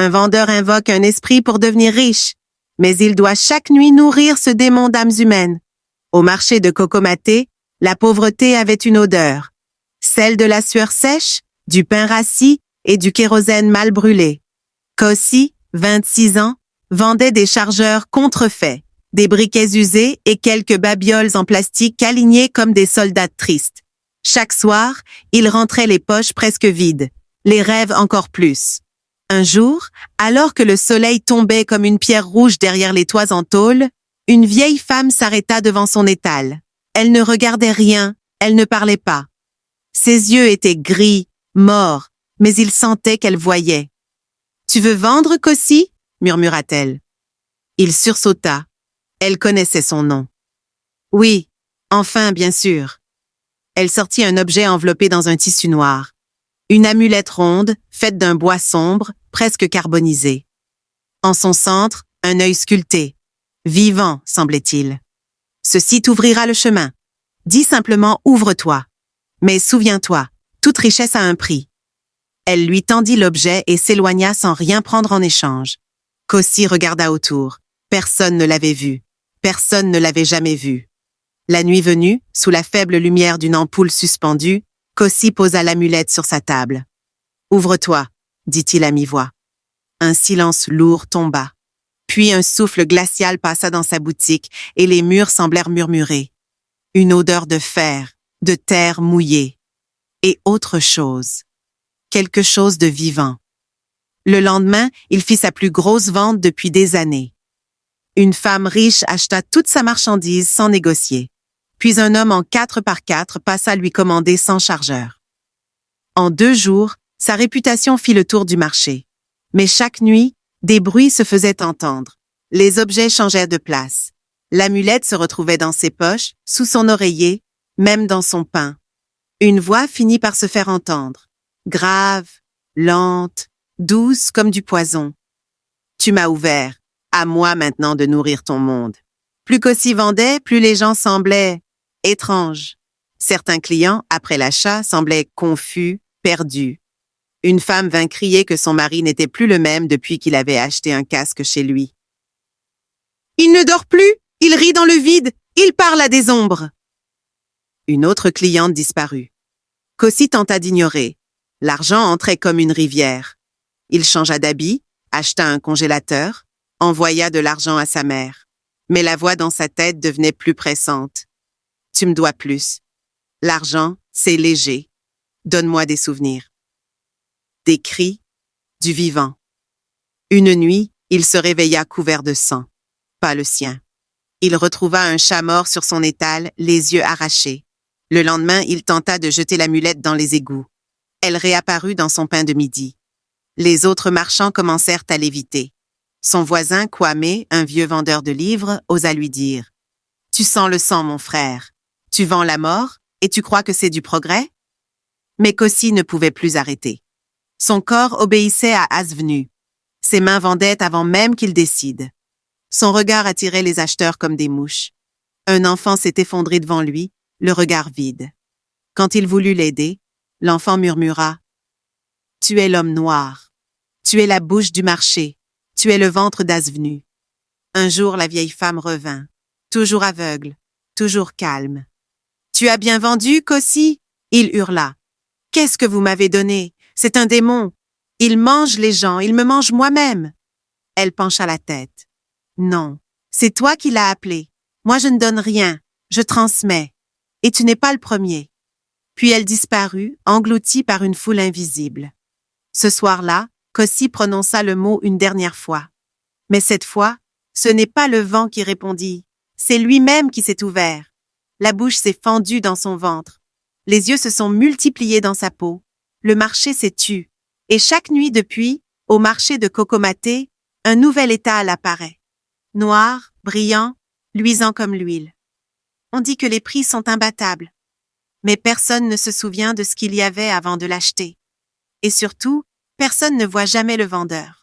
Un vendeur invoque un esprit pour devenir riche, mais il doit chaque nuit nourrir ce démon d'âmes humaines. Au marché de Cocomaté, la pauvreté avait une odeur, celle de la sueur sèche, du pain rassis et du kérosène mal brûlé. Kossi, 26 ans, vendait des chargeurs contrefaits, des briquets usés et quelques babioles en plastique alignés comme des soldats tristes. Chaque soir, il rentrait les poches presque vides, les rêves encore plus. Un jour, alors que le soleil tombait comme une pierre rouge derrière les toits en tôle, une vieille femme s'arrêta devant son étal. Elle ne regardait rien, elle ne parlait pas. Ses yeux étaient gris, morts, mais il sentait qu'elle voyait. « Tu veux vendre, Kossi ?» murmura-t-elle. Il sursauta. Elle connaissait son nom. « Oui, enfin, bien sûr. » Elle sortit un objet enveloppé dans un tissu noir. Une amulette ronde, faite d'un bois sombre, presque carbonisé. En son centre, un œil sculpté. Vivant, semblait-il. Ceci t'ouvrira le chemin. Dis simplement « ouvre-toi ». Mais souviens-toi, toute richesse a un prix. Elle lui tendit l'objet et s'éloigna sans rien prendre en échange. Kossi regarda autour. Personne ne l'avait vu. Personne ne l'avait jamais vu. La nuit venue, sous la faible lumière d'une ampoule suspendue, Kossi posa l'amulette sur sa table. « Ouvre-toi », dit-il à mi-voix. Un silence lourd tomba. Puis un souffle glacial passa dans sa boutique et les murs semblèrent murmurer. Une odeur de fer, de terre mouillée. Et autre chose. Quelque chose de vivant. Le lendemain, il fit sa plus grosse vente depuis des années. Une femme riche acheta toute sa marchandise sans négocier. Puis un homme en 4x4 passa à lui commander 100 chargeurs. En 2 jours, sa réputation fit le tour du marché. Mais chaque nuit, des bruits se faisaient entendre. Les objets changeaient de place. L'amulette se retrouvait dans ses poches, sous son oreiller, même dans son pain. Une voix finit par se faire entendre. Grave, lente, douce comme du poison. « Tu m'as ouvert. À moi maintenant de nourrir ton monde. » Plus Kossi vendait, plus les gens semblaient étranges. Certains clients, après l'achat, semblaient confus, perdus. Une femme vint crier que son mari n'était plus le même depuis qu'il avait acheté un casque chez lui. « Il ne dort plus, il rit dans le vide, il parle à des ombres. » Une autre cliente disparut. Kossi tenta d'ignorer. L'argent entrait comme une rivière. Il changea d'habit, acheta un congélateur, envoya de l'argent à sa mère. Mais la voix dans sa tête devenait plus pressante. « Tu me dois plus. L'argent, c'est léger. Donne-moi des souvenirs. » Des cris, du vivant. Une nuit, il se réveilla couvert de sang. Pas le sien. Il retrouva un chat mort sur son étal, les yeux arrachés. Le lendemain, il tenta de jeter l'amulette dans les égouts. Elle réapparut dans son pain de midi. Les autres marchands commencèrent à l'éviter. Son voisin, Kwame, un vieux vendeur de livres, osa lui dire « Tu sens le sang, mon frère. Tu vends la mort et tu crois que c'est du progrès? » Mais Kossi ne pouvait plus arrêter. Son corps obéissait à Asvenu. Ses mains vendaient avant même qu'il décide. Son regard attirait les acheteurs comme des mouches. Un enfant s'est effondré devant lui, le regard vide. Quand il voulut l'aider, l'enfant murmura « Tu es l'homme noir. Tu es la bouche du marché. Tu es le ventre d'Asvenu. » Un jour, la vieille femme revint, toujours aveugle, toujours calme. « Tu as bien vendu, Kossi ?» Il hurla. « Qu'est-ce que vous m'avez donné? C'est un démon. Il mange les gens, il me mange moi-même. » Elle pencha la tête. « Non, c'est toi qui l'as appelé. Moi, je ne donne rien, je transmets. Et tu n'es pas le premier. » Puis elle disparut, engloutie par une foule invisible. Ce soir-là, Kossi prononça le mot une dernière fois. Mais cette fois, ce n'est pas le vent qui répondit, c'est lui-même qui s'est ouvert. La bouche s'est fendue dans son ventre. Les yeux se sont multipliés dans sa peau. Le marché s'est tu. Et chaque nuit depuis, au marché de Cocomaté, un nouvel étal apparaît. Noir, brillant, luisant comme l'huile. On dit que les prix sont imbattables. Mais personne ne se souvient de ce qu'il y avait avant de l'acheter. Et surtout, personne ne voit jamais le vendeur.